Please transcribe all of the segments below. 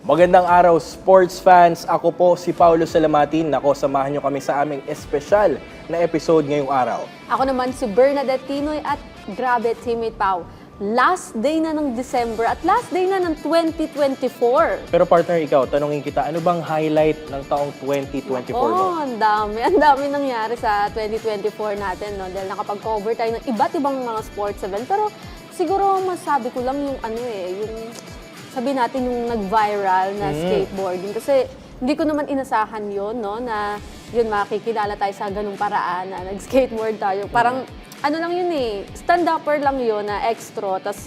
Magandang araw, sports fans. Ako po si Paulo Salamatin. Nako, samahan nyo kami sa aming espesyal na episode ngayong araw. Ako naman si Bernadette Tinoy at grabe, teammate Pau. Last day na ng December at last day na ng 2024. Pero partner, ikaw, tanungin kita, ano bang highlight ng taong 2024 mo? Ang dami nangyari sa 2024 natin, no? Dahil nakapag-cover tayo ng iba't ibang mga sports event. Pero siguro masabi ko lang yung yung sabi natin yung nag-viral na skateboarding. Kasi hindi ko naman inasahan yun, no? Na yun, makikilala tayo sa ganung paraan na nag-skateboard tayo. Parang ano lang yun stand-upper lang yun na extra. Tapos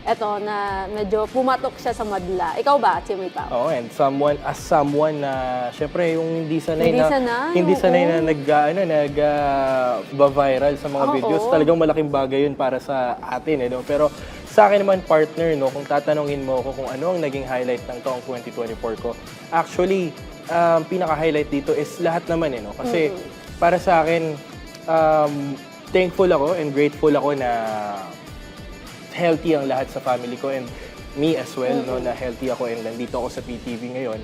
eto na medyo pumatok siya sa madla. Ikaw ba, teammate Pao? Oo, and someone na syempre yung hindi sanay na nag-viral sa mga videos, talagang malaking bagay yun para sa atin, no? Pero sa akin naman, partner, no, kung tatanungin mo ako kung ano ang naging highlight ng taong 2024 ko, actually, pinaka-highlight dito is lahat naman, no? Kasi para sa akin, thankful ako and grateful ako na healthy ang lahat sa family ko and me as well, no, na healthy ako and nandito ako sa PTV ngayon.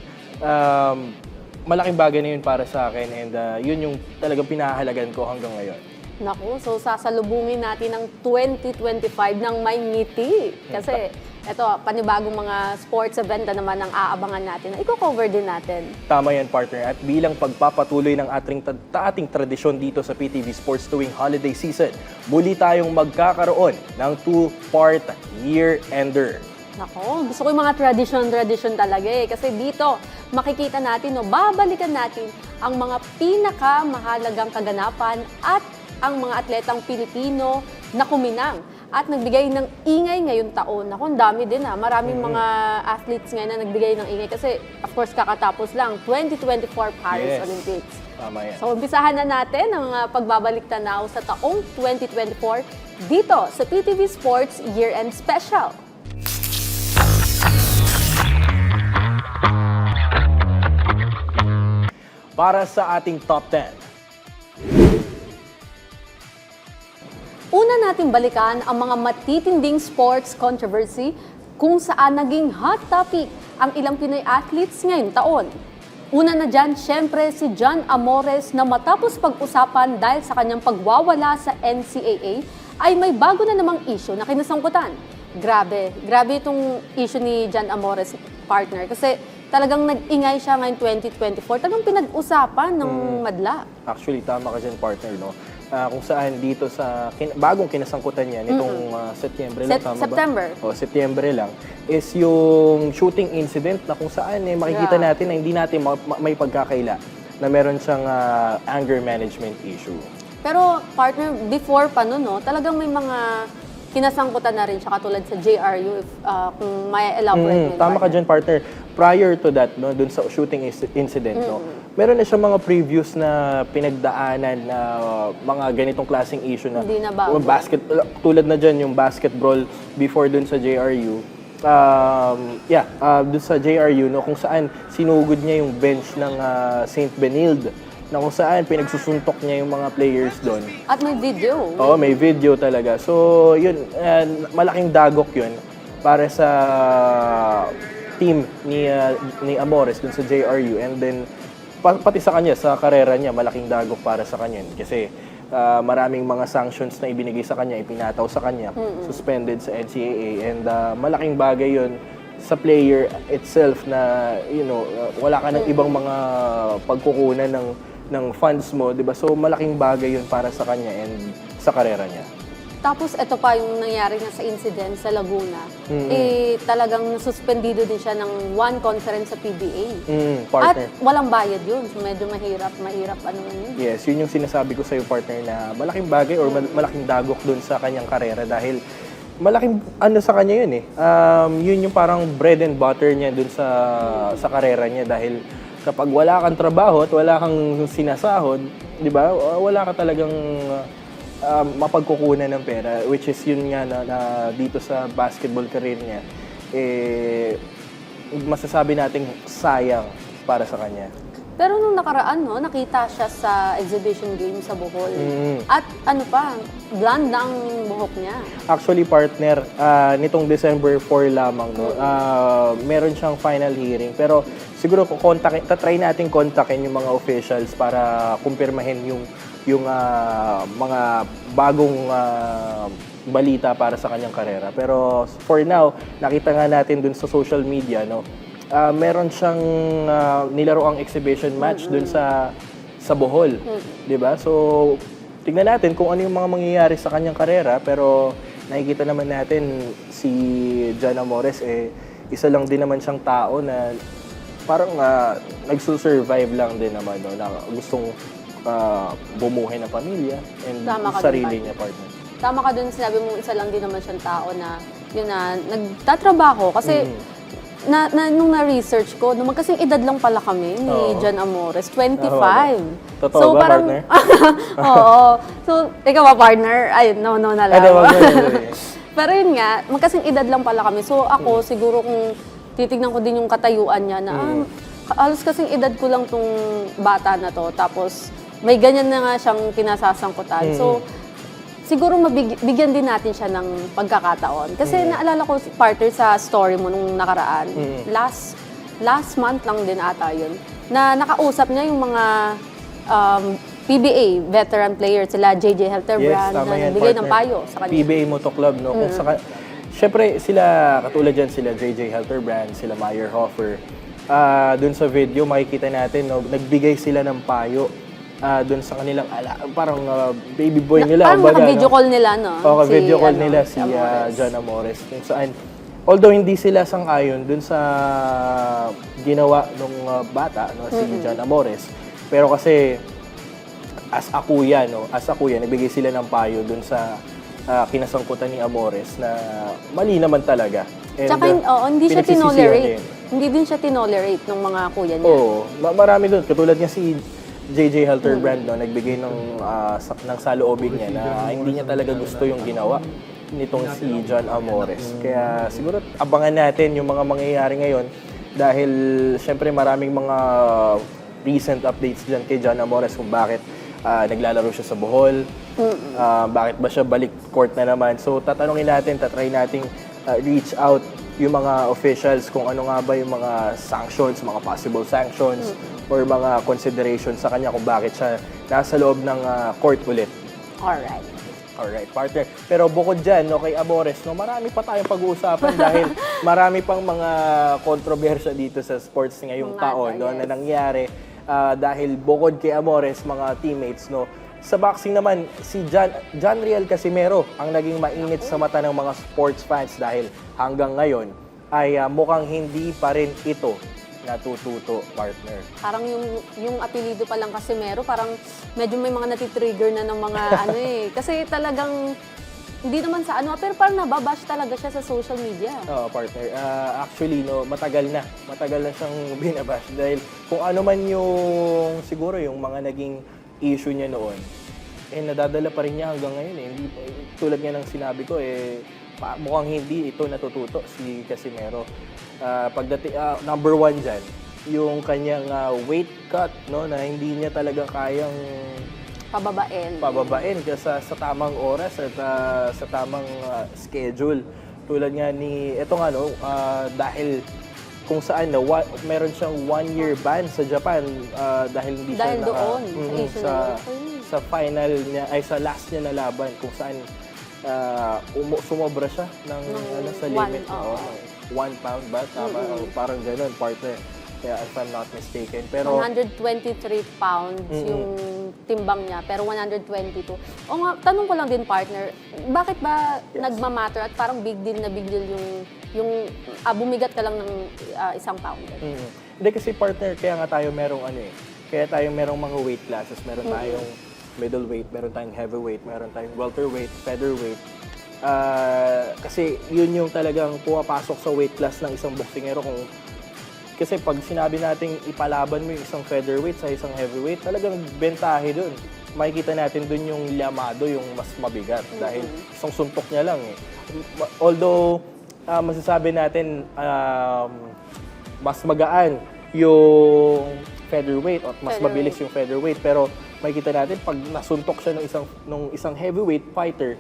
Malaking bagay na yun para sa akin and yun yung talagang pinahahalagan ko hanggang ngayon. Naku, so sasalubungin natin ng 2025 ng may ngiti. Kasi eto, panibagong mga sports event na naman ang aabangan natin na i-cover din natin. Tama yan, partner. At bilang pagpapatuloy ng ating tradisyon dito sa PTV Sports tuwing holiday season, muli tayong magkakaroon ng two-part year-ender. Nako, gusto ko yung mga tradition talaga Kasi dito, makikita natin, babalikan natin ang mga pinakamahalagang kaganapan at ang mga atletang Pilipino na kuminang at nagbigay ng ingay ngayong taon. Ako, ang dami din Maraming mga athletes ngayon na nagbigay ng ingay kasi of course kakatapos lang 2024 Paris Olympics. Tama yan. So umpisahan na natin ang pagbabalik tanaw sa taong 2024 dito sa PTV Sports Year-End Special. Para sa ating top 10. Una nating balikan ang mga matitinding sports controversy kung saan naging hot topic ang ilang Pinoy athletes ngayong taon. Una na dyan, syempre si John Amores na matapos pag-usapan dahil sa kanyang pagwawala sa NCAA ay may bago na namang issue na kinasangkutan. Grabe itong issue ni John Amores, partner, kasi talagang nag-ingay siya ngayong 2024. Talagang pinag-usapan ng madla. Actually, tama ka dyan, partner, no? Kung saan dito sa bagong kinasangkutan niya nitong Setyembre lang, tama September. ba? Setyembre lang, is yung shooting incident na kung saan makikita natin na hindi natin may pagkakaila na meron siyang anger management issue. Pero partner, before pa nun, talagang may mga kinasangkutan na rin siya katulad sa JRU, kung may elaborate. Tama ka dyan, partner. Prior to that, no, dun sa shooting incident, no, meron na siya mga previous na pinagdaanan na mga ganitong klaseng issue na hindi na bago. Tulad na dyan yung basketball before dun sa JRU. Dun sa JRU, no, kung saan sinugod niya yung bench ng St. Benilde, na kung saan pinagsusuntok niya yung mga players doon. At may video. Oo, may video talaga. So, yun, malaking dagok yun para sa team ni Amores dun sa JRU. And then, pati sa kanya, sa karera niya, malaking dagok para sa kanya. Kasi maraming mga sanctions na ibinigay sa kanya, ipinataw sa kanya, suspended sa NCAA. And malaking bagay yun sa player itself na, wala ka ng ibang mga pagkukunan ng funds mo, di ba? So, malaking bagay yun para sa kanya and sa karera niya. Tapos, ito pa yung nangyari nga sa incident sa Laguna. Talagang suspendido din siya ng one conference sa PBA. Partner. At walang bayad yun. So, medyo mahirap yun. Yes, yun yung sinasabi ko sa'yo, partner, na malaking bagay or malaking dagok dun sa kanyang karera dahil malaking sa kanya yun yun yung parang bread and butter niya dun sa karera niya dahil kapag wala kang trabaho at wala kang sinasahod, di ba, wala ka talagang mapagkukunan ng pera, which is yun nga na dito sa basketball career niya, masasabi nating sayang para sa kanya. Pero nung nakaraan, no, nakita siya sa exhibition game sa Bohol. At ano pa, blonde na ang buhok niya. Actually, partner, nitong December 4 lamang, no, meron siyang final hearing. Pero siguro tatry natin kontakin yung mga officials para kumpirmahin yung mga bagong balita para sa kanyang karera. Pero for now, nakita nga natin dun sa social media, no, meron siyang nilaroang exhibition match dun sa Bohol, 'di ba? So tingnan natin kung ano yung mga mangyayari sa kanyang karera, pero nakikita naman natin si Jan Amores isa lang din naman siyang tao na parang nagsusurvive lang din naman, no, na gustong bumuhay ng pamilya and Tama ka sarili dun, niya, partner. Tama ka dun, sinabi mo isa lang din naman siyang tao na yun na nagtatrabaho kasi nung na-research ko, nung magkasing edad lang pala kami ni Jan Amores, 25. Totoo so, ba, parang, partner? Oo. So, ikaw ba, partner? Ay, no na lang. Pero yun nga, magkasing edad lang pala kami. So, ako, siguro kung titignan ko din yung katayuan niya na, halos kasing edad ko lang tong bata na to. Tapos, may ganyan na nga siyang kinasasangkutan. So, siguro bigyan din natin siya ng pagkakataon. Kasi naalala ko, partner, sa story mo nung nakaraan, last month lang din ata yun, na nakausap niya yung mga PBA veteran players, sila JJ Helterbrand, tama na yan, nagbigay ng partner. payo sa kanya. PBA Moto Club, no? Kung syempre, sila, katulad dyan, sila JJ Helterbrand, sila Meyer Hofer. Dun sa video, makikita natin, no, nagbigay sila ng payo doon sa kanilang parang baby boy nila. Parang naka-video call nila, no? Video call nila si Jan Amores. Kung saan, although hindi sila sang-ayon doon sa ginawa ng bata, no, si Jan Amores. Pero kasi, as a kuya, nagbigay sila ng payo doon sa kinasangkutan ni Amores na mali naman talaga. And, tsaka, hindi siya pinagsisisihan tinolerate. niya yun. Hindi din siya tinolerate ng mga kuya niya. Oo, marami doon. Katulad niya si JJ Helterbrand, no, nagbigay ng saloobin niya na hindi niya talaga gusto yung ginawa nitong si Jan Amores. Kaya siguro abangan natin yung mga mangyayari ngayon dahil syempre maraming mga recent updates dyan kay Jan Amores kung bakit naglalaro siya sa Bohol, bakit ba siya balik court na naman. So tatanungin natin, tatry nating reach out yung mga officials kung ano nga ba yung mga sanctions, mga possible sanctions, or mga considerations sa kanya kung bakit siya nasa loob ng court ulit. Alright, partner. Pero bukod dyan, no, kay Amores, no, marami pa tayong pag-uusapan dahil marami pang mga kontrobersya dito sa sports ngayong taon, no, na nangyari dahil bukod kay Amores, mga teammates, no, sa boxing naman, si John Riel Casimero ang naging mainit sa mata ng mga sports fans dahil hanggang ngayon ay mukhang hindi pa rin ito natututo, partner. Parang yung apelido pa lang Casimero, parang medyo may mga natitrigger na ng mga Kasi talagang, hindi naman sa pero parang nababash talaga siya sa social media. Partner. Actually, no, matagal na siyang binabash dahil kung ano man yung, siguro yung mga naging issue niya noon, nadadala pa rin niya hanggang ngayon. Hindi, tulad nga ng sinabi ko, mukhang hindi ito natututo si Casimero. Number one dyan, yung kanyang weight cut, no, na hindi niya talaga kayang pababain sa tamang oras at sa tamang schedule. Tulad nga ni, dahil kung saan meron siyang 1-year ban sa Japan dahil hindi dahil siya doon sa final niya ay sa last niya na laban kung saan sumobra siya ng sa limit, 1 pound ba tama, parang ganoon, partner. Kaya if I'm not mistaken, pero 123 pounds yung timbang niya, pero 122. O nga, tanong ko lang din, partner, bakit ba nagmamatter at parang big deal yung bumigat ka lang ng 1 pound? Hindi kasi, partner, kaya nga tayo merong kaya tayo merong mga weight classes. Meron tayong middleweight, meron tayong heavyweight, meron tayong welterweight, featherweight. Kasi yun yung talagang pumapasok sa weight class ng isang boksingero. Kasi pag sinabi nating ipalaban mo yung isang featherweight sa isang heavyweight, talagang bentahe dun. Makikita natin dun yung liamado, yung mas mabigat. Dahil isang suntok niya lang Although, masasabi natin, mas magaan yung featherweight at mas Featherweight. mabilis yung featherweight. Pero makikita natin, pag nasuntok siya ng isang heavyweight fighter,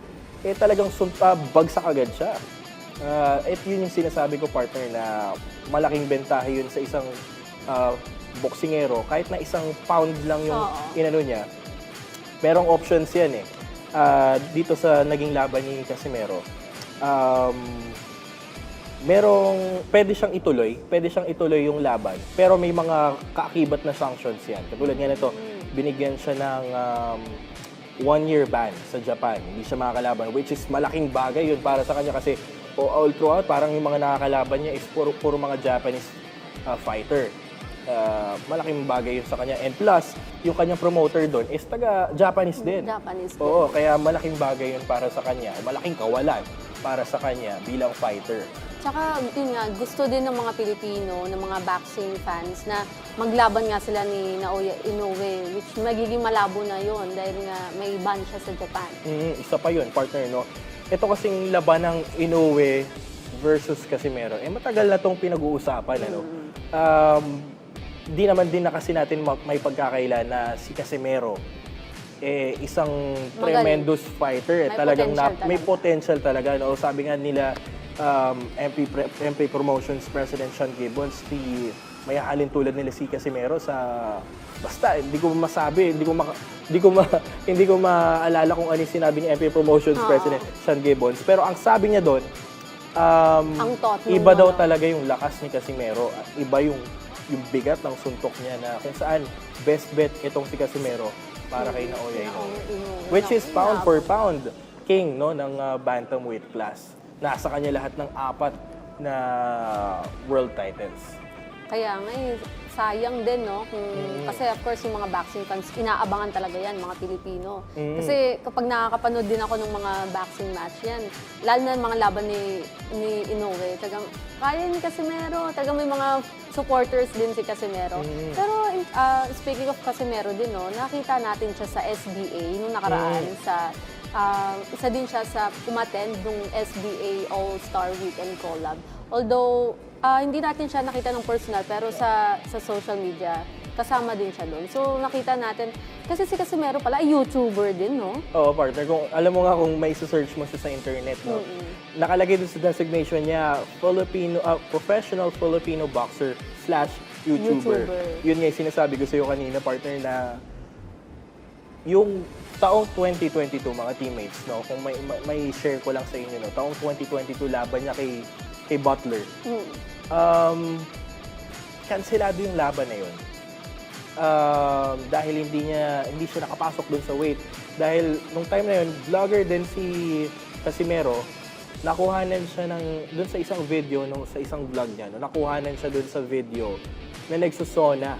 talagang bagsak agad siya. Yun yung sinasabi ko, partner, na malaking bentahe yun sa isang boksingero. Kahit na isang pound lang yung inano niya, merong options yan eh. Dito sa naging laban ni Casimero, pwede siyang ituloy yung laban, pero may mga kaakibat na sanctions yan. Katulad nga nito, binigyan siya ng 1-year ban sa Japan. Hindi siya makakalaban, which is malaking bagay yun para sa kanya kasi all throughout, parang yung mga nakakalaban niya is puro mga Japanese fighter. Malaking bagay yun sa kanya. And plus, yung kanyang promoter doon is taga-Japanese din. Japanese din. Oo, kaya malaking bagay yun para sa kanya. Malaking kawalan para sa kanya bilang fighter. Tsaka, yun nga, gusto din ng mga Pilipino, ng mga boxing fans na maglaban nga sila ni Naoya Inoue, which magiging malabo na yon dahil nga may ban siya sa Japan. Isa pa yun, partner, no? Ito kasing laban ng Inoue versus Casimero, matagal na tong pinag-uusapan, ano? Di naman din na kasi natin may pagkakaila na si Casimero isang tremendous fighter. May Talagang potential may talaga. potential talaga. No? Sabi nga nila, MP Promotions President Sean Gibbons, may halin tulad nila si Casimero sa basta hindi ko masabi, hindi ko maalala kung ano yung sinabi ni MP Promotions President Sean Gibbons, pero ang sabi niya doon, Ang thought iba daw ano. talaga yung lakas ni Casimero at iba yung bigat ng suntok niya, na kung saan best bet itong si Casimero para kay Naoya Inoue. Which is pound for pound king, no, ng bantamweight class. Nasa kanya lahat ng 4 na world titles. Kaya nga sayang din, no? Kasi of course, yung mga boxing fans, inaabangan talaga yan, mga Pilipino. Kasi kapag nakakapanood din ako ng mga boxing match yan, lalo na mga laban ni Inoue, tagang kaya ni Casimero, tagang may mga supporters din si Casimero. Pero speaking of Casimero din, no, nakita natin siya sa SBA nung nakaraan isa din siya sa umattend nung SBA All-Star Weekend Collab. Although, hindi natin siya nakita ng personal, pero sa social media, kasama din siya doon. So, nakita natin, kasi si Casimero pala, YouTuber din, no? Oo, partner. Alam mo nga kung may search mo siya sa internet, no? Nakalagay doon sa designation niya, professional Filipino boxer / YouTuber. Yun nga yung sinasabi ko sa iyo kanina, partner, na yung taong 2022, mga teammates, no? Kung may share ko lang sa inyo, no? Taong 2022, laban niya kay Butler. Kanselado yung laban na yun. Dahil hindi siya nakapasok dun sa weight. Dahil nung time na yun, vlogger din si Casimero, nakuhanan siya dun sa isang video, sa isang vlog niya, no? Nakuhanan siya dun sa video na nagsusona.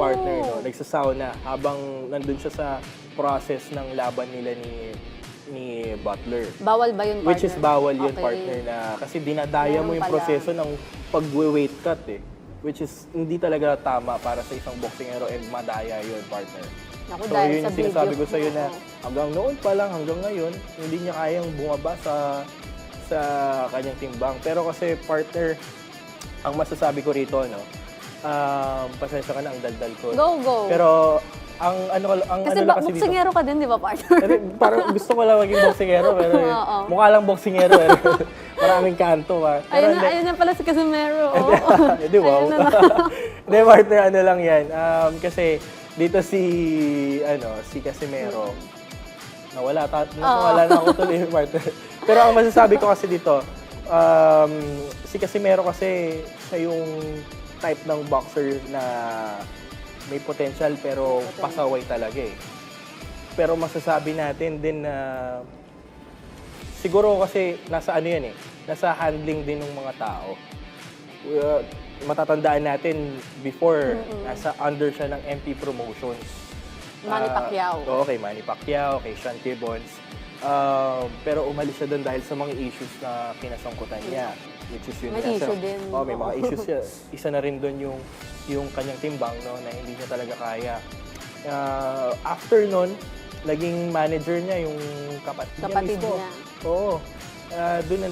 Partner, no? Nagsasauna habang nandun siya sa process ng laban nila ni Butler. Bawal ba yun, partner? Which is bawal yun, Okay. partner, na kasi dinadaya mo Meron yung pala. proseso ng pag-weight cut which is hindi talaga tama para sa isang boksingero, and madaya yun, partner. Naku, So dahil yun sa yung sinasabi video. ko sa'yo na Oo. hanggang noon pa lang, hanggang ngayon, hindi niya kayang bumaba sa kanyang timbang. Pero kasi, partner, ang masasabi ko rito, no, pasensya ka na, ang daldal ko. Go. Pero ang Kasi ano lang kasi dito, boksingero ka din, di ba, partner? parang gusto ko lang maging boksingero, pero Oo. mukha lang boksingero. Maraming kanto. Pero Ayun na pala si Casimero. Hindi, wow. Ayun na. Hindi, partner, ano lang yan. Kasi dito si Casimero, nawala na ako tuloy, partner. Pero ang masasabi ko kasi dito, si Casimero kasi siya yung type ng boxer na may potential pero pasaway talaga eh. Pero masasabi natin din na siguro kasi nasa ano yan nasa handling din ng mga tao. Matatandaan natin before, nasa under siya ng MP Promotions. Manny Pacquiao. Oo, kay Manny Pacquiao, kay Sean Gibbons. Pero umalis siya doon dahil sa mga issues na kinasangkutan niya. Which is yun. May issue din. May mga issues siya. Isa na rin doon yung kanyang timbang, no, na hindi niya talaga kaya. After nun, naging manager niya yung kapatid mismo. niya. Oo. Doon na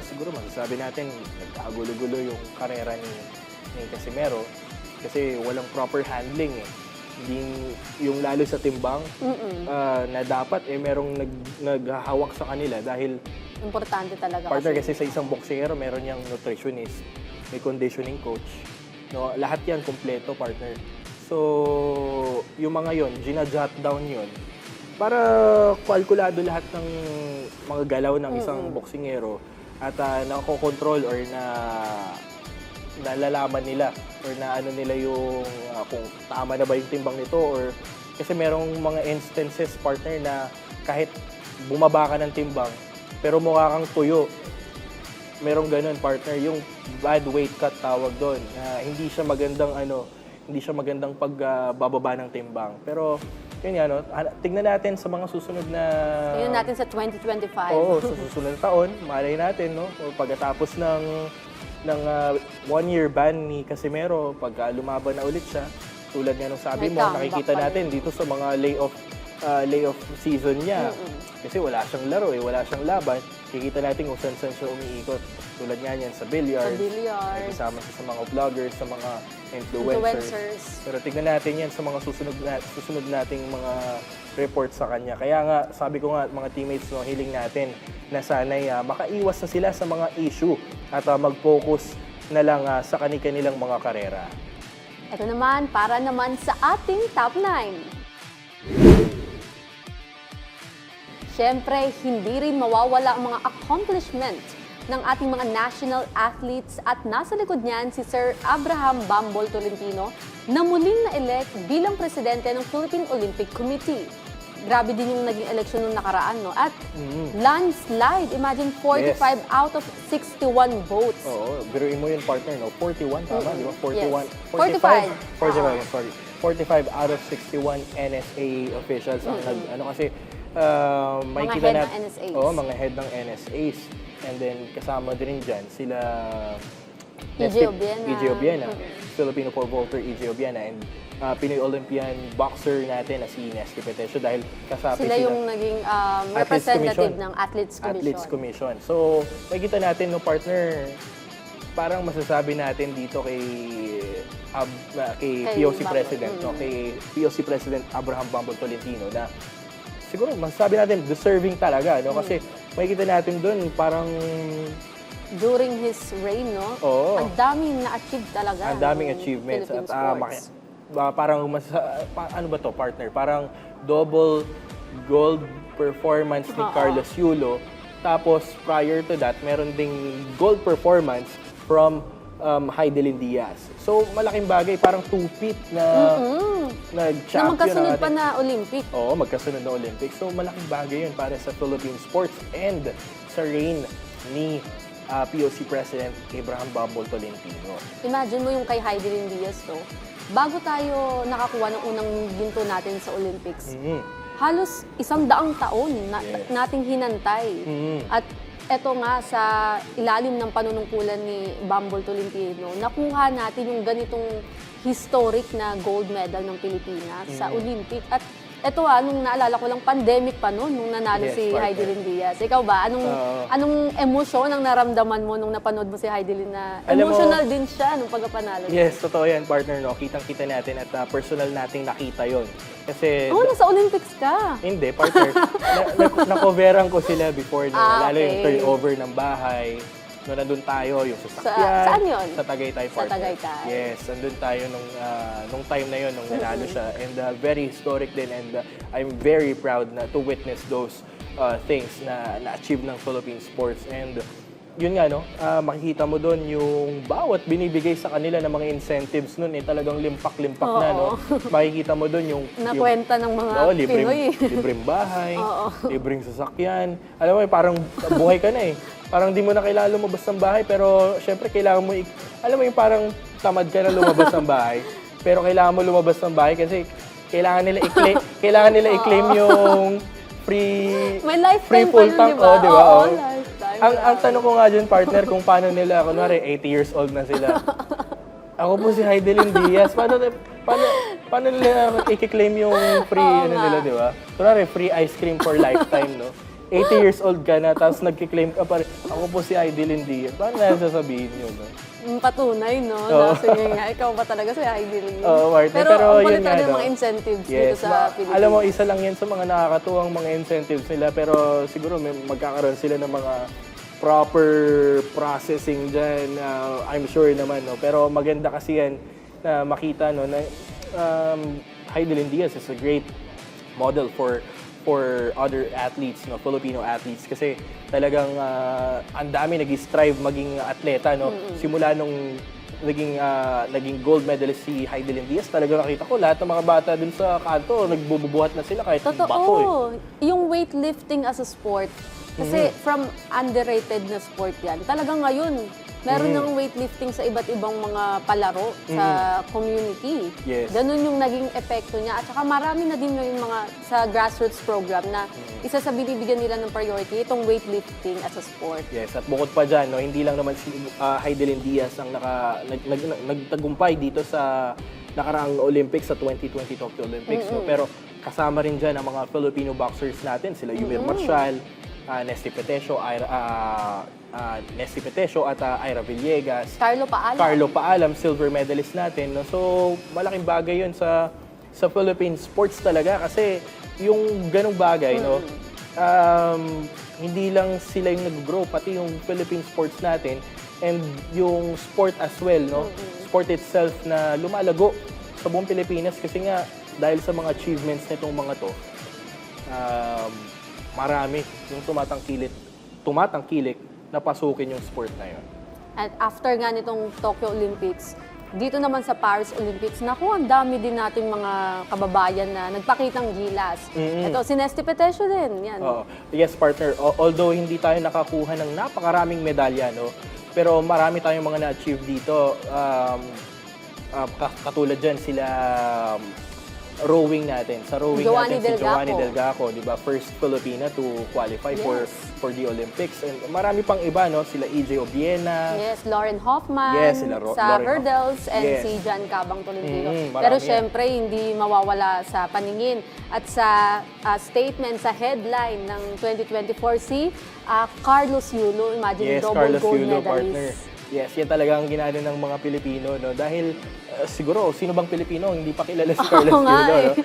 siguro masasabi natin, nagkagulo-gulo yung karera ni Casimero. Kasi walang proper handling eh. Hindi, yung lalo sa timbang, na dapat merong naghahawak sa kanila dahil Importante talaga partner kasi sa isang boksero, meron niyang nutritionist, may conditioning coach. No, lahat yan kompleto, partner. So, yung mga yon, ginajot down yon para kalkulado lahat ng mga galaw ng isang boksingero at nakokontrol or nalalaman nila or na ano nila yung kung tama na ba yung timbang nito or kasi merong mga instances, partner, na kahit bumaba ka ng timbang pero mukha kang tuyo. Merong ganun, partner, yung bad weight cut tawag doon. Hindi siya magandang pagbababa ng timbang. Pero yun nga, no? Tignan natin sa mga susunod na... Tingnan natin sa 2025. Oo, sa susunod na taon, malay natin, no? O pagkatapos ng 1-year ban ni Casimero, pag lumaban na ulit siya, tulad nga nung sabi May mo, comeback nakikita pa natin dito sa mga layoff season niya. Kasi wala siyang laro wala siyang laban. Kikita natin kung saan siya umiikot. Tulad nga niyan sa billiards. Kasama siya sa mga vloggers, sa mga influencers. Pero tignan natin yan sa mga susunod nating mga reports sa kanya. Kaya nga, sabi ko nga, mga teammates, no, hiling natin na sana'y makaiwas na sila sa mga issue at mag-focus na lang sa kanilang mga karera. Ito naman, para naman sa ating top 9. Siyempre, hindi rin mawawala ang mga accomplishment ng ating mga national athletes at nasa likod niyan si Sir Abraham Bambol Tolentino na muling na-elect bilang presidente ng Philippine Olympic Committee. Grabe din yung naging eleksyon nung nakaraan, no? At landslide, imagine 45 out of 61 votes. Oo, biruin mo yung partner, no? 41, tama, di ba? 41. Yes. 45, sorry. 45 out of 61 NSA officials ang kasi may mga kita head na, ng NSAs. Oo, mga head ng NSAs. And then kasama din dyan sila EJ Obiena. EJ Obiena, Filipino pole vaulter EJ Obiena, and Pinoy Olympian boxer natin na si Nesty Petesio dahil kasapi Sila yung naging representative ng Athletes Commission. Athletes Commission. So, makikita natin, no, partner, parang masasabi natin dito kay POC President, no, kay POC President Abraham Bambol Tolentino na siguro masasabi natin deserving talaga, no, kasi makikita natin doon parang during his reign, no? Oo. Ang daming na-achieve talaga. Ang daming achievements at parang ano ba to, partner? Parang double gold performance ni Carlos Yulo. Tapos prior to that, meron ding gold performance from Heidelin Diaz. So malaking bagay, parang two-peat na nag-champion. Na magkasunod pa na Olympic. Oo, magkasunod na Olympics. So malaking bagay yun para sa Philippine sports and sa reign ni POC President Abraham Bambol Tolentino. Imagine mo yung kay Heidelin Diaz, no? Bago tayo nakakuha ng unang ginto natin sa Olympics, halos 100 taon nating hinantay. At eto nga, sa ilalim ng panunungkulan ni Bambol Tolentino, nakuha natin yung ganitong historic na gold medal ng Pilipinas sa Olympic. At eto nung naalala ko lang, pandemic pa noon, nung nanalo si Heidelin Diaz. Ikaw ba, anong emosyon ang naramdaman mo nung napanood mo si Heidelin na emotional din siya nung pagkapanalo? Yes, totoo yan, partner, no? Kitang-kita natin at personal nating nakita yon. Kasi... nasa Olympics ka. Hindi, partner. Nakoveran ko sila before, no? Lalo yung turnover ng bahay. No, nandun tayo, yung sasakyan. Saan yun? Sa Tagaytay, partner. Sa Tagaytay. Yes, nandun tayo nung time na yun, nung nanalo siya. And very historic din, and I'm very proud na to witness those things na na-achieve ng Philippine sports. And yun nga, no, makikita mo doon yung bawat binibigay sa kanila ng mga incentives nun, talagang limpak-limpak na, no? Makikita mo doon yung... Nakwenta ng mga Pinoy. Libreng bahay, libreng sasakyan. Alam mo, parang buhay ka na eh. Parang di mo na kailangan lumabas ng bahay, pero syempre kailangan mo, alam mo yung parang tamad ka na lumabas ng bahay, pero kailangan mo lumabas ng bahay kasi kailangan nila i-claim yung free full tank, diba? Di ba? Lifetime. Ang tanong ko nga dyan, partner, kung paano nila, kunwari 80 years old na sila. Ako po si Heidelin Diaz. Paano nila i-claim yung free nila, di ba? Kunwari, free ice cream for lifetime, no? 80 years old ka na, tapos nagkiklaim ka pa rin, ako po si Idilyn Diaz. Paano na sasabihin yun? No? Patunay, no? Oo. Na, sige nga, ikaw ba talaga si Idol? Oo, Martin. Pero Pero ang yun kulit nga, talaga yung no? mga incentives dito Yes, sa Pilipinas. alam mo, isa lang yan sa mga nakakatuwang mga incentives nila, pero siguro may magkakaroon sila ng mga proper processing dyan. I'm sure naman, no? Pero maganda kasi yan na makita, no, na Idilyn Diaz is a great model for other athletes, no, Filipino athletes, kasi talagang ang dami nag-strive maging atleta, no. Simula nung naging gold medalist si Idilyn Diaz, talaga nakita ko lahat ng mga bata dun sa kanto nagbubuhat na sila kahit bato eh. Totoo. Yung weightlifting as a sport, kasi from underrated na sport yan. Talagang ngayon, meron ng weightlifting sa iba't ibang mga palaro sa community. Yes. Ganun yung naging epekto niya. At saka marami na din yung mga sa grassroots program na isa sa binibigyan nila ng priority, itong weightlifting as a sport. Yes, at bukod pa dyan, no, hindi lang naman si Idilyn Diaz ang nagtagumpay dito sa nakaraang Olympics, sa 2020 Tokyo Olympics. No? Pero kasama rin dyan ang mga Filipino boxers natin, sila Yumir Marcial, Nesty Petesio, at Ira Villegas. Carlo Paalam, silver medalist natin. No? So, malaking bagay yun sa Philippine sports talaga kasi yung ganong bagay, no? Hindi lang sila yung nag-grow, pati yung Philippine sports natin and yung sport as well, no? Sport itself na lumalago sa buong Pilipinas kasi nga dahil sa mga achievements nitong mga to, marami yung tumatangkilik na pasukin yung sport na yun. At after nga nitong Tokyo Olympics, dito naman sa Paris Olympics, naku, ang dami din nating mga kababayan na nagpakitang gilas. Ito, si Nesty Petesio din. Yan. Yes, partner. Although hindi tayo nakakuha ng napakaraming medalya, no? Pero marami tayong mga na-achieve dito. Katulad dyan sila rowing natin. Sa rowing Joanny natin, si Joanny Delgaco. Delgaco, di ba? First Filipina to qualify for the Olympics. And marami pang iba, no? Sila EJ Obiena. Yes, Lauren Hoffman Yes, sila sa Lauren hurdles and Yes. si Jan Cabang Tolentino. marami Pero yan. syempre, hindi mawawala sa paningin at sa statement, sa headline ng 2024 si Carlos Yulo. Imagine, Yes, double Carlos gold Yulo, medalist. partner. Yes, yan talaga ang ginano ng mga Pilipino, no? Dahil siguro, sino bang Pilipino hindi pa kilala si Carlos Oo nga Yulo, no? eh.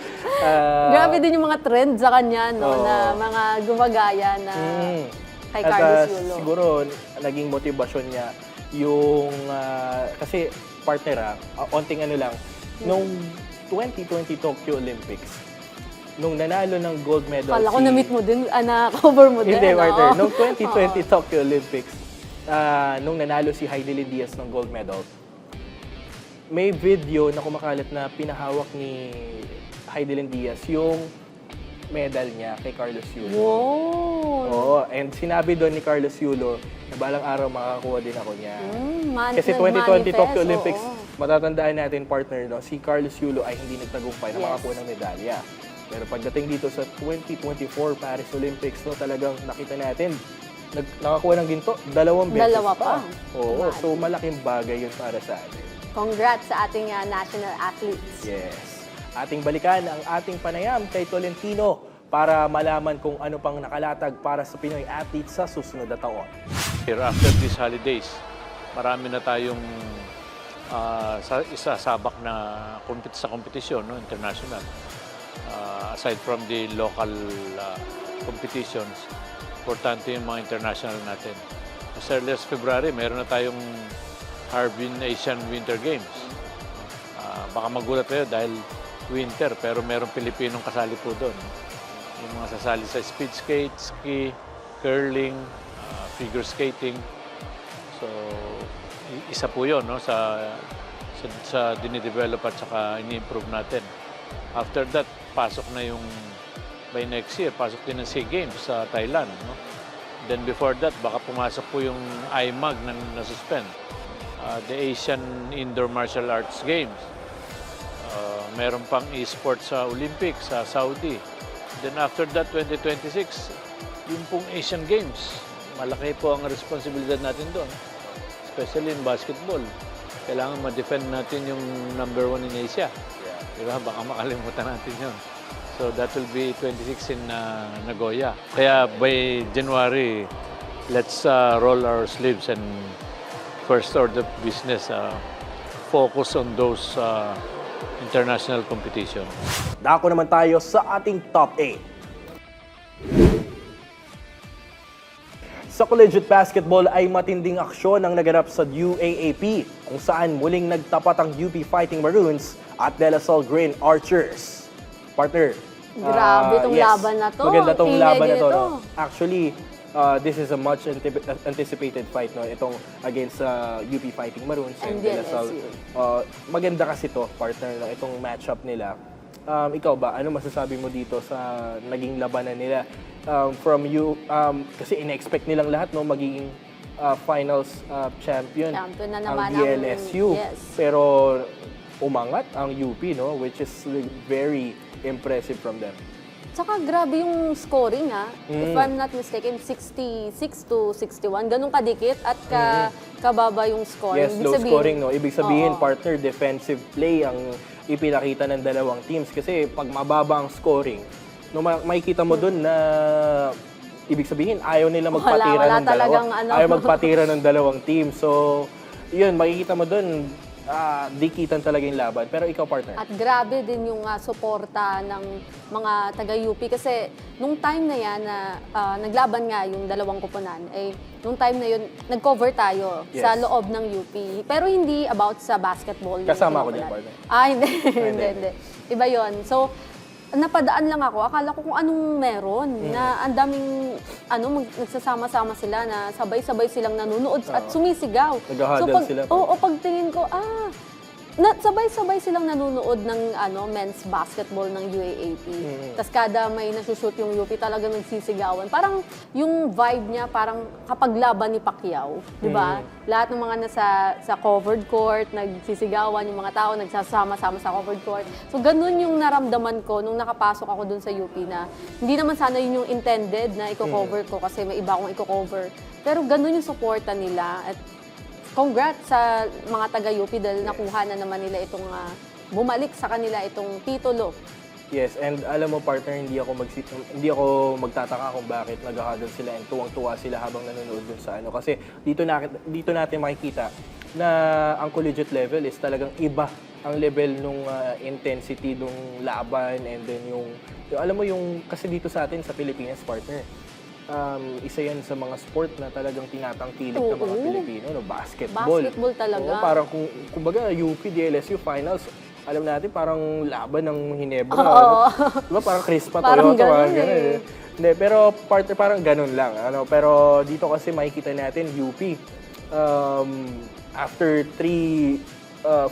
Grabe din yung mga trend sa kanya, no? Oo. Na mga gumagaya na kay At Carlos Yulo. siguro, naging motivasyon niya yung, kasi partner onting ano lang, nung 2020 Tokyo Olympics, nung nanalo ng gold medal Kala ko na-meet mo din, na-cover mo din. Hindi, partner. oo. Nung 2020 Tokyo Olympics, nung nanalo si Idilyn Diaz ng gold medal, may video na kumakalat na pinahawak ni Idilyn Diaz yung medal niya kay Carlos Yulo. Wow! Oo, and sinabi doon ni Carlos Yulo na balang araw makakakuha din ako niya. Kasi 2020 nag-manifest, Tokyo Olympics, oo. matatandaan natin, partner, no, si Carlos Yulo ay hindi nagtagumpay na Yes. makakuha ng medalya. Pero pagdating dito sa 2024 Paris Olympics, no, talagang nakita natin, nakakuha ng ginto, 2 beses Dalawa pa. Oo, so malaking bagay yun para sa atin. Congrats sa ating national athletes. Yes. Ating balikan ang ating panayam kay Tolentino para malaman kung ano pang nakalatag para sa Pinoy athletes sa susunod na taon. Here after these holidays, marami na tayong isasabak na sa kompetisyon, no, international. Aside from the local competitions, importante yung mga international natin. As early as February, meron na tayong Harbin Asian Winter Games. Baka magulat kayo dahil winter, pero merong Pilipinong kasali po doon. Yung mga sasali sa speed skate, ski, curling, figure skating. So, isa po yun, no, sa dinidevelop at saka ini-improve natin. After that, pasok na yung, by next year, pasok din ang SEA Games sa Thailand. No? Then before that, baka pumasok po yung IMAG na nasuspend. The Asian Indoor Martial Arts Games. Meron pang e-sports sa Olympics, sa Saudi. Then after that, 2026, yung pong Asian Games. Malaki po ang responsibilidad natin doon. Especially in basketball. Kailangan ma-defend natin yung #1 in Asia. Diba? Baka makalimutan natin yun. So that will be 26 in Nagoya. Kaya by January, let's roll our sleeves and first order of business, focus on those international competition. Dako naman tayo sa ating top 8. Sa collegiate basketball ay matinding aksyon ang naganap sa UAAP kung saan muling nagtapat ang UP Fighting Maroons at De La Salle Green Archers. Partner, Grabe tong laban na to. Maganda tong Ingay laban na din to. ito. No? Actually, this is a much anticipated fight, no? Itong against UP Fighting Maroons and De La Salle. Maganda kasi to, partner, no? Itong matchup nila. Ikaw ba, ano masasabi mo dito sa naging labanan nila? From you, kasi in-expect nilang lahat, no, magiging finals champion Champion na ang naman DLSU. yes. Pero umangat ang UP, no, which is very impressive from them. Tsaka grabe yung scoring ha. If I'm not mistaken, 66 to 61. Ganun kadikit at kababa yung score. Yes, Ibig low sabihin- scoring, no? Ibig sabihin, Oo. partner, defensive play ang ipinakita ng dalawang teams. Kasi pag mababa ang scoring, no, makikita mo dun na ibig sabihin, ayaw nila magpatira wala ng dalawa. talagang ano. Ayaw magpatira ng dalawang team. So, yun, makikita mo dun, dikitan talaga yung laban. Pero ikaw, partner. At grabe din yung suporta ng mga taga-UP kasi nung time na yan na naglaban nga yung dalawang kupunan, nung time na yun, nag-cover tayo Yes. sa loob ng UP. Pero hindi about sa basketball. yung Kasama ako pinupunan. dyan, partner. Hindi. hindi. hindi. Iba yun. So, napadaan lang ako. Akala ko kung anong meron. Na ang daming, nagsasama-sama sila na sabay-sabay silang nanonood at sumisigaw. Nag-huddle sila. Oo, pagtingin ko, sabay-sabay silang nanonood ng men's basketball ng UAAP. Tapos kada may nasushoot yung UP, talagang nagsisigawan. Parang yung vibe niya, parang kapag laban ni Pacquiao, di ba? Lahat ng mga nasa sa covered court, nagsisigawan, yung mga tao nagsasama-sama sa covered court. So ganun yung naramdaman ko nung nakapasok ako dun sa UP na hindi naman sana yun yung intended na i-cover ko kasi may iba akong i-cover. Pero ganun yung suporta nila at congrats sa mga taga-UP dahil nakuha na naman nila itong bumalik sa kanila itong titulo. Yes, and alam mo, partner, hindi ako magtataka kung bakit nag-huddle sila and tuwang-tuwa sila habang nanonood dun sa ano. Kasi dito natin makikita na ang collegiate level is talagang iba ang level nung intensity nung laban and then yung alam mo yung kasi dito sa atin sa Pilipinas, partner, isa yan sa mga sport na talagang tinatangkilik ng mga Pilipino, no? Basketball. Basketball talaga. Oo, parang kumbaga UP, DLSU finals, alam natin parang laban ng Hinebra. Oo. Diba parang Crispa, Parang Toyota, ganun ganun eh. Hindi, pero partner parang ganun lang. Pero dito kasi makikita natin UP, after 3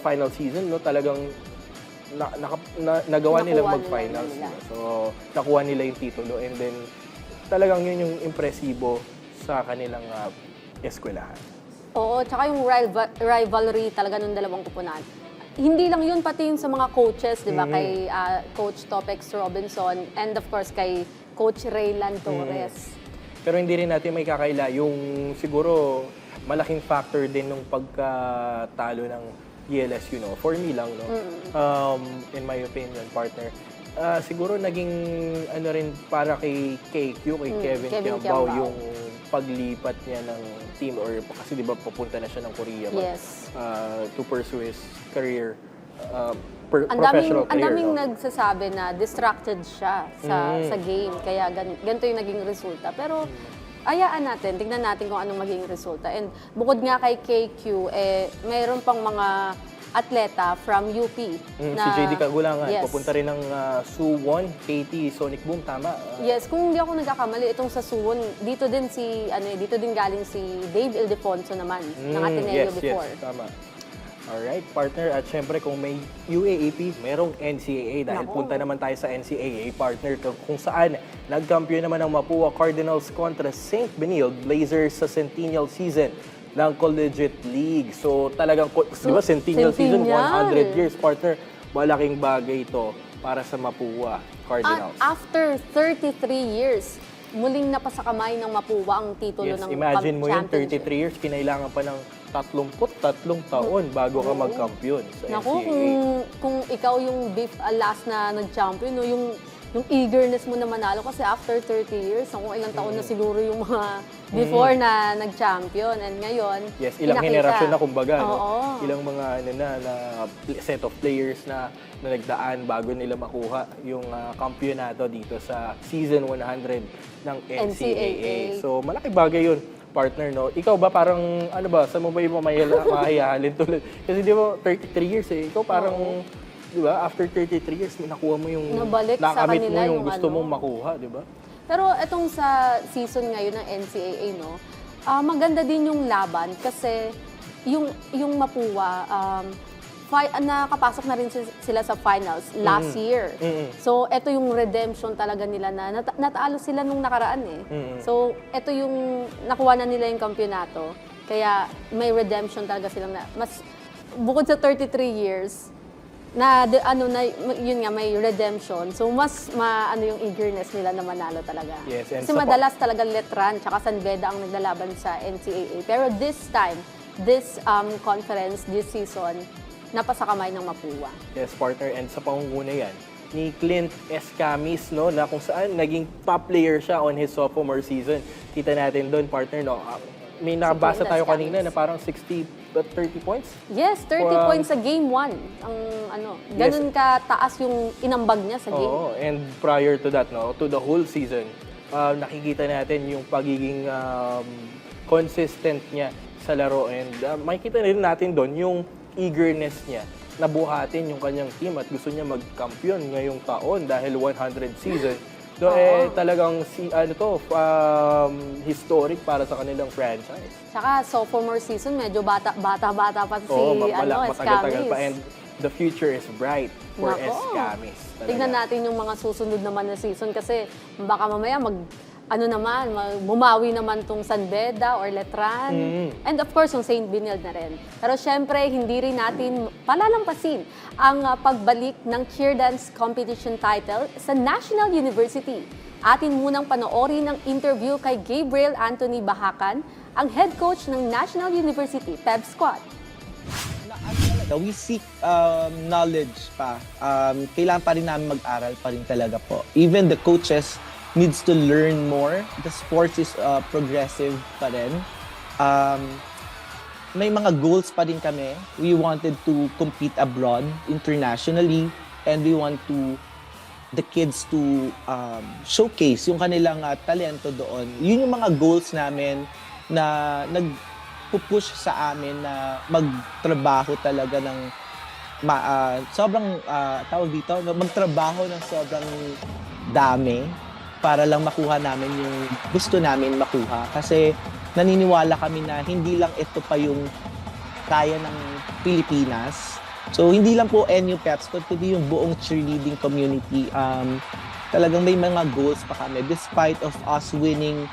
final season, no, talagang nagawa nilang Nakuha mag-finals. nila. So, nakuha nila yung titulo and then talagang yun yung impresibo sa kanilang eskwelahan. Oo, tsaka yung rivalry talaga ng dalawang kupunan. Hindi lang yun, pati yung sa mga coaches, di ba? Kay Coach Topex Robinson and of course kay Coach Raylan Torres. Pero hindi rin natin may kakaila yung siguro malaking factor din nung pagkatalo ng DLSU, no? For me lang, no? In my opinion, partner, siguro naging rin para kay KQ, kay Kevin Kiambao, yung paglipat niya ng team or kasi di ba papunta na siya ng Korea to pursue his career, professional career. Ang daming no? nagsasabi na distracted siya sa game, kaya ganito yung naging resulta. Pero ayaan natin, tignan natin kung anong magiging resulta. And bukod nga kay KQ, mayroon pang mga atleta from UP. Si JD Kagulangan, Yes. pupunta rin ng Suwon, KT, Sonic Boom, tama? Yes, kung hindi ako nagkakamali, itong sa Suwon, dito din galing si Dave Ildefonso naman, ng Ateneo before. Yes, tama. Alright, partner. At syempre, kung may UAAP, merong NCAA. Dahil punta naman tayo sa NCAA, partner, kung saan nagkampiyon naman ang Mapua Cardinals kontra St. Benilde Blazers sa Centennial Season ng Collegiate League. So, talagang, di ba, Centennial Season, 100 years, partner. Malaking bagay ito para sa Mapua Cardinals. After 33 years, muling napasakamay ng Mapua ang titulo ng imagine mo yun, championship. 33 years, kinailangan pa ng 33 taon bago ka magkampiyon sa Naku, NCAA. kung ikaw yung last na nag-champion, no, yung yung eagerness mo na manalo kasi after 30 years, kung ilang taon na siguro yung mga before na nag-champion and ngayon, Yes, ilang pinakita. henerasyon na kumbaga, no? Oo. Ilang mga na set of players na nagdaan bago nila makuha yung kampyonato dito sa season 100 ng NCAA. NCAA. So malaki bagay yun, partner, no? Ikaw ba parang, ano ba, saan mo ba yung mahihalin tulad? Kasi di ba, 33 years eh. Ikaw parang, di ba, after 33 years, nakuha mo yung, Nabalik sa nakamit mo kanila yung yung gusto ano. mong makuha, di ba? Pero etong sa season ngayon ng NCAA, no, maganda din yung laban kasi yung Mapua, nakapasok na rin sila sa finals last year. So, ito yung redemption talaga nila na natalo sila nung nakaraan eh. So, ito yung nakuha na nila yung kampyonato. Kaya may redemption talaga silang mas bukod sa 33 years yun nga may redemption. So mas yung eagerness nila na manalo talaga. Yes, and kasi madalas talaga Letran tsaka San Beda ang naglalaban sa NCAA. Pero this time, this conference, this season, napasa kamay ng Mapua. Yes, partner. And sa pangunguna yan, ni Clint Escamis, no, na kung saan naging top player siya on his sophomore season. Kita natin doon, partner, no. May nabasa Clint tayo Escamis. kanina na parang 30 points. Yes, 30 points sa game 1. Ganun ka taas yung inambag niya sa game. Oo, and prior to that, no, to the whole season, nakikita natin yung pagiging consistent niya sa laro and makikita rin natin doon yung eagerness niya na buhatin yung kanyang team at gusto niya magkampiyon ngayong taon dahil 100 season. So, talagang historic para sa kanilang franchise. Tsaka sophomore season, medyo bata pa si matagal-tagal pa. Escamis. And the future is bright for Nako. Escamis. Talaga. Tignan natin yung mga susunod naman na season kasi baka mamaya bumawi naman tong San Beda or Letran. And of course, yung St. Benilde na rin. Pero syempre, hindi rin natin palalampasin ang pagbalik ng cheer dance competition title sa National University. Atin munang panoorin ang interview kay Gabriel Anthony Bahakan, ang head coach ng National University Pep Squad. We seek knowledge pa. Kailangan pa rin namin mag-aral pa rin talaga po. Even the coaches needs to learn more. The sports is progressive pa rin. May mga goals pa rin kami. We wanted to compete abroad, internationally, and we want the kids to showcase yung kanilang talento doon. Yun yung mga goals namin na nag-push sa amin na magtrabaho talaga ng magtrabaho ng sobrang dami para lang makuha namin yung gusto namin makuha. Kasi naniniwala kami na hindi lang ito pa yung kaya ng Pilipinas. So, hindi lang po NU Pep Squad, kundi yung buong cheerleading community. Talagang may mga goals pa kami. Despite of us winning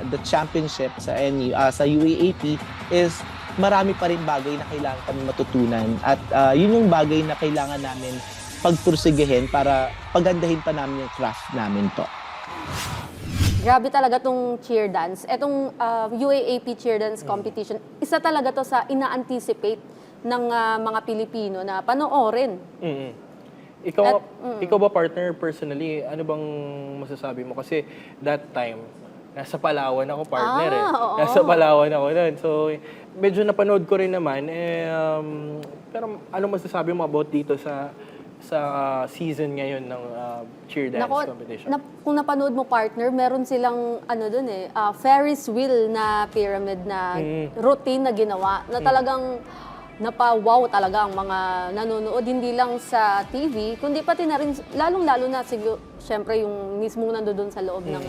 the championship sa NU, sa UAAP, is marami pa rin bagay na kailangan kami matutunan. At yun yung bagay na kailangan namin pagpursigihin para pagandahin pa namin yung craft namin po. Grabe talaga tong cheer dance. Etong UAAP cheer dance competition, isa talaga to sa ina-anticipate ng mga Pilipino na panoorin. Ikaw ba, partner, personally, ano bang masasabi mo? Kasi that time, nasa Palawan ako, partner Oo. Nasa Palawan ako nun. So, medyo napanood ko rin naman. Pero ano masasabi mo about dito sa season ngayon ng cheer dance competition? Kung napanood mo, partner, meron silang Ferris wheel na pyramid na routine na ginawa na talagang napa-wow talaga ang mga nanonood, hindi lang sa TV, kundi pati na rin, lalong-lalo na siguro, syempre yung mismong nandoon sa loob ng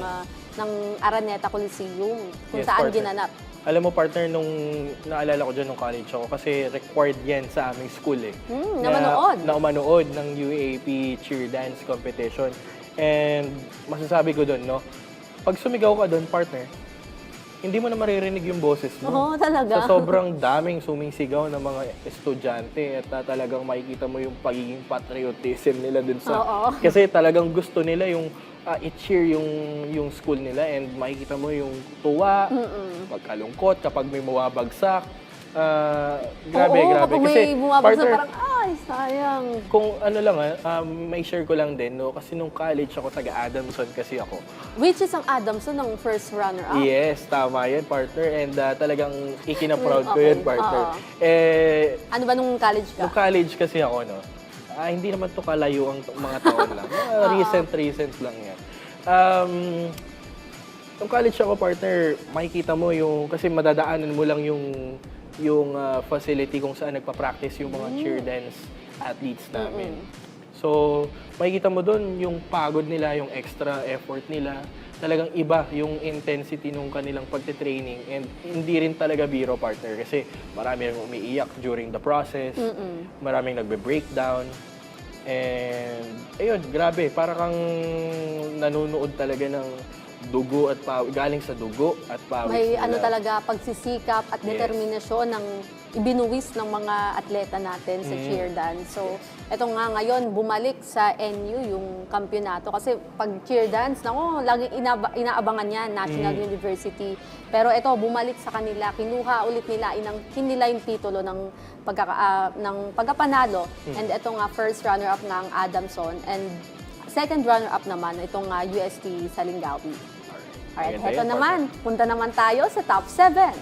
Araneta Coliseum, kung Yes, saan partner. ginanap. Alam mo, partner, nung naalala ko dyan nung college ako, kasi required yan sa aming school Na manood. Na umanood ng UAAP cheer dance competition. And masasabi ko doon, no, pag sumigaw ka doon, partner, hindi mo na maririnig yung boses mo. Oo, talaga. So, sobrang daming sumisigaw ng mga estudyante at talagang makikita mo yung pagiging patriotism nila dun sa... Oo. Kasi talagang gusto nila yung i-cheer yung school nila and makikita mo yung tuwa, pagkalungkot kapag may mawabagsak. Grabe, Oo, grabe. kapag Kasi, may bumabagsak, partner, parang, Ay, sayang. Kung ano lang, may share ko lang din, no? Kasi nung college ako, taga-Adamson kasi ako. Which is ang Adamson ng first runner-up. Yes, tama yan, partner. And talagang ikina-proud ko Okay, yun, partner. oo. Eh, Ano ba nung college ka? nung college kasi ako, no? Hindi naman to kalayo ang mga taon lang. Recent lang yan. Nung college ako, partner, makikita mo yung, kasi madadaanan mo lang yung facility kung saan nagpa-practice yung mga cheer dance athletes namin. So, makikita mo doon yung pagod nila, yung extra effort nila. Talagang iba yung intensity nung kanilang pagte-training, and hindi rin talaga biro, partner, kasi marami rin umiiyak during the process, maraming nagbe-breakdown, and ayun, grabe, para kang nanonood talaga ng dugo at galing sa dugo at pawis May nila. ano talaga, pagsisikap at determinasyon ng ibinuwis ng mga atleta natin sa cheer dance. So, eto nga ngayon, bumalik sa NU yung kampyonato. Kasi pag cheer dance, nako, laging inaabangan yan, National University. Pero eto, bumalik sa kanila, kinuha ulit nila, inangkin nila yung titulo ng pagkapanalo. And eto nga, first runner-up nga ang Adamson. And second runner-up naman, itong UST Salingawi. Alright, Maganda heto yan, naman. Punta naman tayo sa top 7.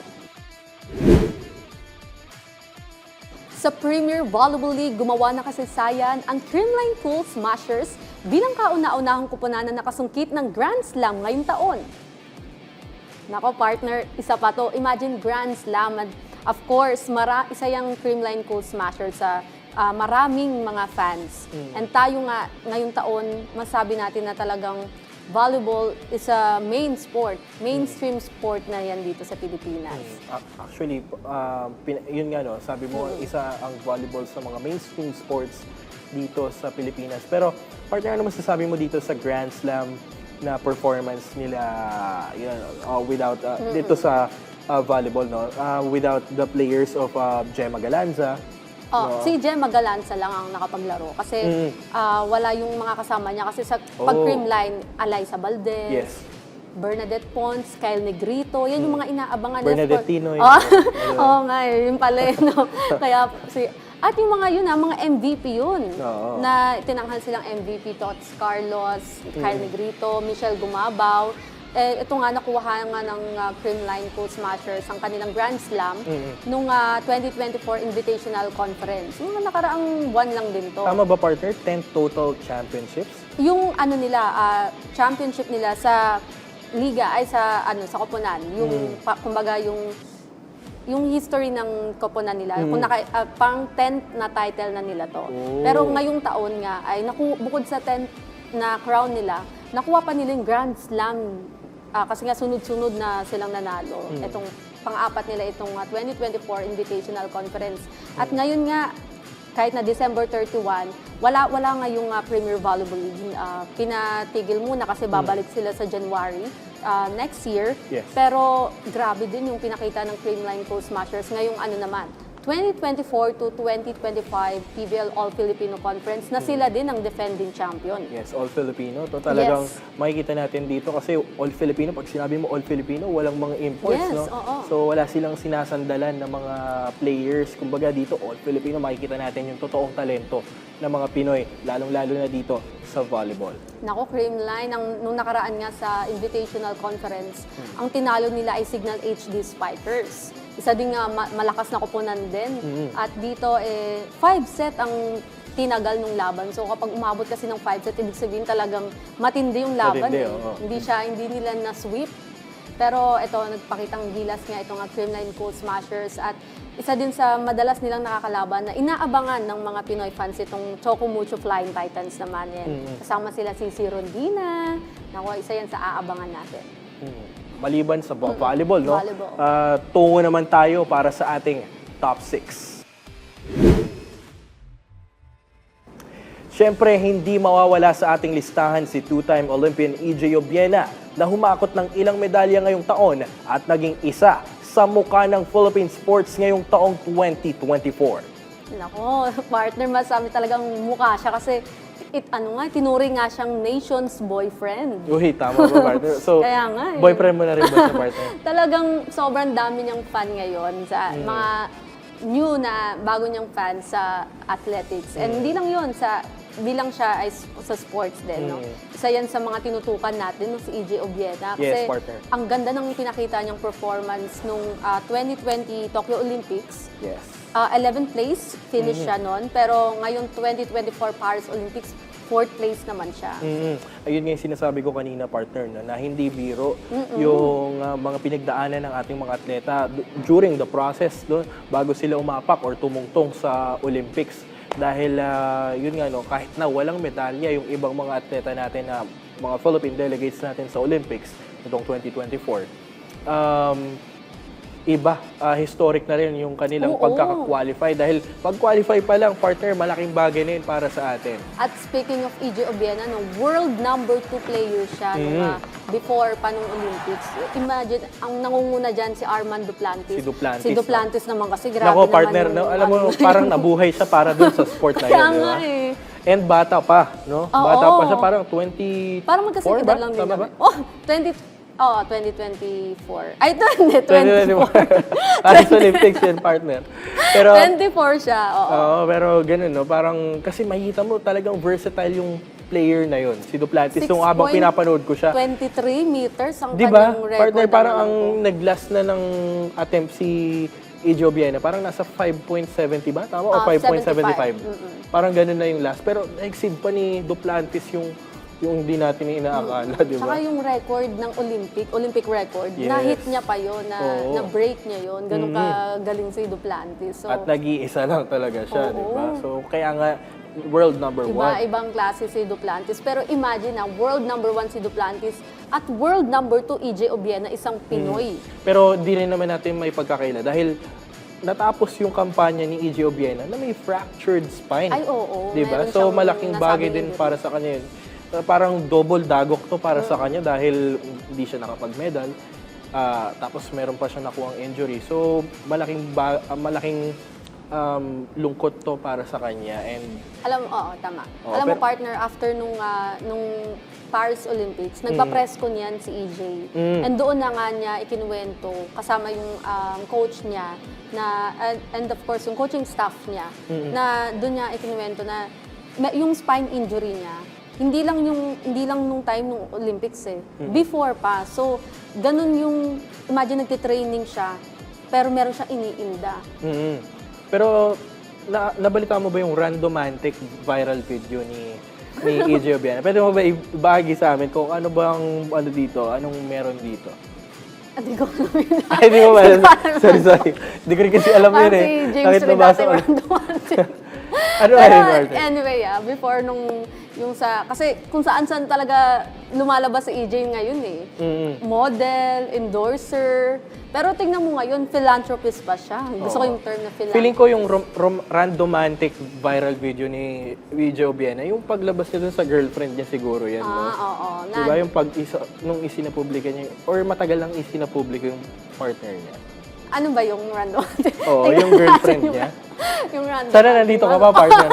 Sa Premier Volleyball League, gumawa na kasaysayan ang Creamline Pool Smashers bilang kauna-unahang kupunan na nakasungkit ng Grand Slam ngayong taon. Nako partner, isa pa to. Imagine Grand Slam. And of course, isa yung Creamline Pool Smashers sa maraming mga fans. And tayo nga, ngayong taon, masabi natin na talagang volleyball is a mainstream sport na yan dito sa Pilipinas. Actually, yun nga, no, sabi mo, isa ang volleyball sa mga mainstream sports dito sa Pilipinas. Pero, partner, ano masasabi mo dito sa Grand Slam na performance nila without dito sa volleyball, no? Without the players of Gemma Galanza. Si Gemma Galanza lang ang nakapaglaro kasi wala yung mga kasama niya kasi sa pag-creamline, Alyssa Valdez, Yes. Bernadette Pons, Kyle Negrito, yan yung mga inaabangan Bernadette sport. Tinoy. Oo nga, yun pala no? Kaya, at yung mga yun, mga MVP yun, Oo. na tinanghal silang MVP, Tots Carlos, Kyle Negrito, Michelle Gumabaw. Ito nga, nakuha nga ng Creamline Pool Smashers ang kanilang Grand Slam nung 2024 Invitational Conference. Yung nakaraang buwan lang din to. Tama ba, partner? 10 total championships? Yung ano nila, championship nila sa liga ay sa koponan. Yung kumbaga yung history ng koponan nila, kung pang 10th na title na nila to. Pero ngayong taon nga ay bukod sa 10th na crown nila, nakuha pa nila yung Grand Slam. Kasi nga sunod-sunod na silang nanalo. Itong pang-apat nila itong 2024 Invitational Conference. At ngayon nga, kahit na December 31, wala nga yung Premier Volleyball League. Pinatigil muna kasi babalik sila sa January next year. Yes. Pero grabe din yung pinakita ng Creamline Pool Smashers ngayong ano naman, 2024 to 2025 PBL All-Filipino Conference na sila din ang defending champion. Yes, All-Filipino. To talagang Yes. makikita natin dito kasi All-Filipino, pag sinabi mo All-Filipino, walang mga imports, Yes, no? oo. So, wala silang sinasandalan ng mga players. Kumbaga dito, All-Filipino, makikita natin yung totoong talento ng mga Pinoy, lalong-lalo na dito sa volleyball. Nako, Creamline, nung nakaraan nga sa Invitational Conference, ang tinalo nila ay Signal HD Spikers. Isa din nga malakas na koponan din. At dito, 5 set ang tinagal ng laban. So kapag umabot kasi ng 5 set, ibig sabihin talagang matindi yung laban. Matindi, oo. Hindi nila na-sweep. Pero ito, nagpakitang gilas nga itong Creamline Pool Smashers. At isa din sa madalas nilang nakakalaban na inaabangan ng mga Pinoy fans itong Choco Mucho Flying Titans naman yan. Kasama sila si Rondina. Naku, isa yan sa aabangan natin. Maliban sa volleyball, no? Volleyball. Tungo naman tayo para sa ating top 6. Siyempre, hindi mawawala sa ating listahan si two-time Olympian EJ Obiena na humakot ng ilang medalya ngayong taon at naging isa sa mukha ng Philippine sports ngayong taong 2024. Nako, partner, masabi talagang mukha siya kasi tinuring nga siyang nation's boyfriend. Uy, tama ba, partner? So, Kaya nga boyfriend mo na rin ba sa partner? Talagang sobrang dami niyang fan ngayon sa mga new na bago niyang fan sa athletics. And hindi lang yun, bilang siya ay sa sports din, no? Isa yan sa mga tinutukan natin, no, si EJ Obiena. Kasi Yes, partner. ang ganda ng pinakita niyang performance nung 2020 Tokyo Olympics. Yes. 11th place, finish siya noon. Pero ngayon 2024 Paris Olympics, 4th place naman siya. Ayun nga yung sinasabi ko kanina, partner, no, na hindi biro yung mga pinagdaanan ng ating mga atleta during the process bago sila umapak or tumungtong sa Olympics. Dahil yun nga, no, kahit na walang medalya yung ibang mga atleta natin na mga Philippine delegates natin sa Olympics itong 2024, iba, historic na rin yung kanilang pagkaka-qualify. Dahil pag-qualify pa lang, partner, malaking bagay na yun para sa atin. At speaking of EJ Obiena, no, world number 2 player siya nung, before pa nung Olympics. Imagine, ang nangunguna dyan si Armand Duplantis. Si Duplantis, naman kasi grabe Nako, naman partner, yung, no, alam mo, parang nabuhay siya para dun sa sport na yun, Kaya di nga ba? eh. And bata pa, no? Oo. Bata pa siya, parang 24 Parang magkasing edad ba? lang din Tama ba? namin. 2024. Ay, 2024. Paris Olympics yan, partner. Pero, 24 siya, oo. oo, pero ganun, no? Parang, kasi makikita mo talagang versatile yung player na yun. Si Duplantis, nung habang pinapanood ko siya. 23 meters ang Di ba? kanyang record. Partner, parang naman ang po. nag-last na ng attempt si EJ Obiena, parang nasa 5.70 ba? Tama? O 5.75? Parang ganun na yung last. Pero na-exceed pa ni Duplantis yung di natin inaakala, di ba? Tsaka yung record ng Olympic record, Yes. na-hit niya pa yun, Oo. na-break niya yun. Ganun kagaling si Duplantis. So, At nag-iisa lang talaga siya, Oo. di ba? So, kaya nga, world number 1. iba-ibang klase si Duplantis. Pero imagine na, world number 1 si Duplantis at world number 2 EJ Obiena, isang Pinoy. Pero di rin naman natin may pagkakaila dahil natapos yung kampanya ni EJ Obiena na may fractured spine. Ay, oo. Di ba? Meron So, siyang malaking bagay nasabing din injury. para sa kanya yun. Parang double dagok to para sa kanya dahil hindi siya nakapag-medal. Tapos meron pa siya nakuhang injury. So, malaking lungkot to para sa kanya. And Tama. Oo, Alam mo, pero- partner, after nung Paris Olympics, nagpa-press ko niyan si EJ. And doon na nga niya ikinuwento, kasama yung coach niya, and of course, yung coaching staff niya, na doon niya ikinuwento na yung spine injury niya, hindi lang nung time nung Olympics before pa. So, ganun yung, imagine nagtitraining siya, pero meron siyang iniinda. Pero nabalita mo ba yung randomantic viral video ni EJ Obiena? Pwede mo ba ibahagi sa amin kung ano bang anong meron dito? Hindi ko alam yun. Ay, di mo ba? Sorry. Hindi ko rin kasi alam yun eh. Si James Bakit Ray nabasa dati ko? random. Ano Pero ba yun, anyway, before kasi kung saan-saan talaga lumalabas si EJ ngayon eh. Model, endorser. Pero tingnan mo ngayon, philanthropist pa siya. Gusto ko yung term na philanthropist. Feeling ko yung randomantic viral video ni EJ Obiena, yung paglabas niya dun sa girlfriend niya siguro yan, no? Oo. Diba yung nung isinapublika niya, or matagal lang isinapublika yung partner niya? Ano ba yung random? Oo, yung girlfriend niya. Yung random. Sana nandito ka pa, partner.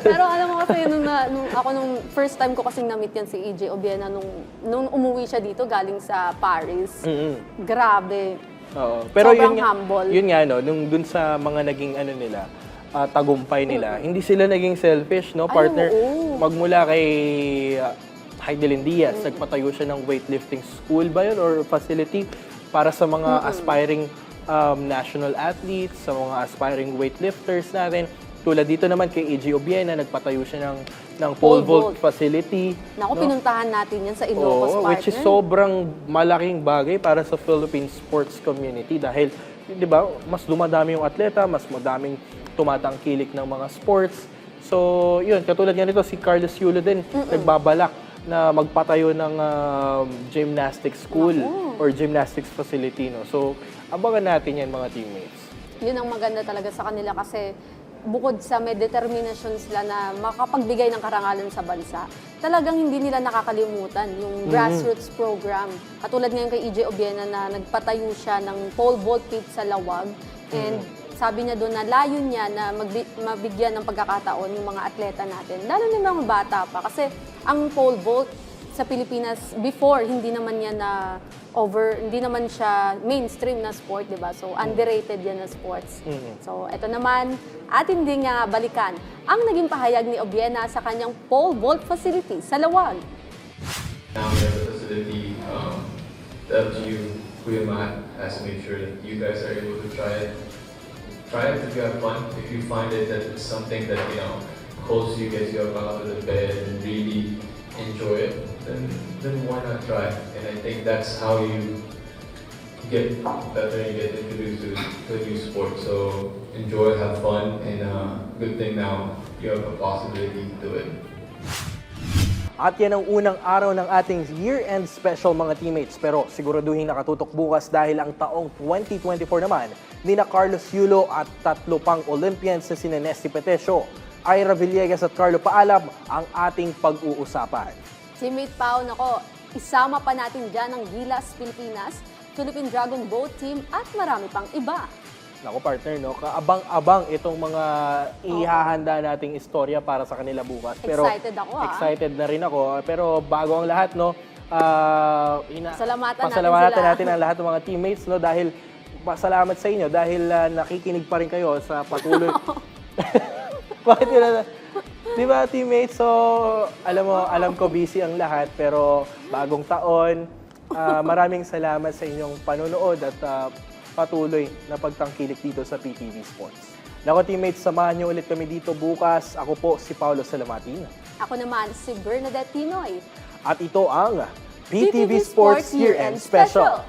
Pero alam mo kasi, nung first time ko kasing na-meet yan si EJ Obiena, nung umuwi siya dito galing sa Paris. Grabe. Oo. Pero Sobrang yun, humble. Yun nga, no, dun sa mga naging nila, tagumpay nila, hindi sila naging selfish, no, partner? oo. Magmula kay Heidelin Diaz, nagpatayo siya ng weightlifting school ba yun or facility para sa mga aspiring national athletes, sa mga aspiring weightlifters natin. Tulad dito naman kay EJ Obiena, nagpatayo siya ng pole vault facility. Naku, pinuntahan natin yan sa Ilocos, partner. Which is sobrang malaking bagay para sa Philippine sports community dahil, di ba, mas dumadami yung atleta, mas madaming tumatangkilik ng mga sports. So, yun, katulad nga nito, si Carlos Yulo din, nagbabalak na magpatayo ng gymnastics school or gymnastics facility. No? So, abangan natin yan, mga teammates. Yun ang maganda talaga sa kanila kasi bukod sa may determinasyon sila na makapagbigay ng karangalan sa bansa, talagang hindi nila nakakalimutan yung grassroots program. Katulad ngayon kay EJ Obiena na nagpatayo siya ng pole vault pit sa Lawag. And sabi niya doon na layo niya na mabigyan ng pagkakataon yung mga atleta natin, lalo na yung mga bata pa. Kasi ang pole vault, sa Pilipinas before hindi naman yan hindi naman siya mainstream na sport, 'di ba? So underrated yan na sports. So ito naman, atin din nga balikan ang naging pahayag ni Obiena sa kanyang pole vault facility sa Lawag. Now we have a facility, up to you, Kuya Matt, has to make sure that you guys are able to try it. Try it if you have fun. If you find it that it's something that, holds you, gets you up out of the bed and really enjoy it, then why not try? And I think that's how you get better and get introduced to a new sport. So enjoy, have fun, and good thing now you have a possibility to do it. At yan ang unang araw ng ating year-end special mga teammates. Pero siguraduhin nakatutok bukas dahil ang taong 2024 naman nina Carlos Yulo at 3 pang Olympians na sina Nesty Petesio, Ira Villegas at Carlo Paalab ang ating pag-uusapan. Teammate Pao, nako, isama pa natin dyan ang Gilas Pilipinas, Philippine Dragon Boat Team at marami pang iba. Nako partner, no? Kaabang-abang itong mga ihahanda nating istorya para sa kanila bukas. Pero Excited ako, ah. Excited na rin ako. Pero bago ang lahat, no? Pasalamatan natin ang lahat ng mga teammates, no? Dahil pasalamat sa inyo dahil nakikinig pa rin kayo sa patuloy. Bakit yun? Di ba, teammates? So, alam ko busy ang lahat, pero bagong taon, maraming salamat sa inyong panonood at patuloy na pagtangkilik dito sa PTV Sports. Nako teammates, samahan niyo ulit kami dito bukas. Ako po si Paulo Salamatin. Ako naman si Bernadette Tinoy. At ito ang PTV Sports Year-End Special.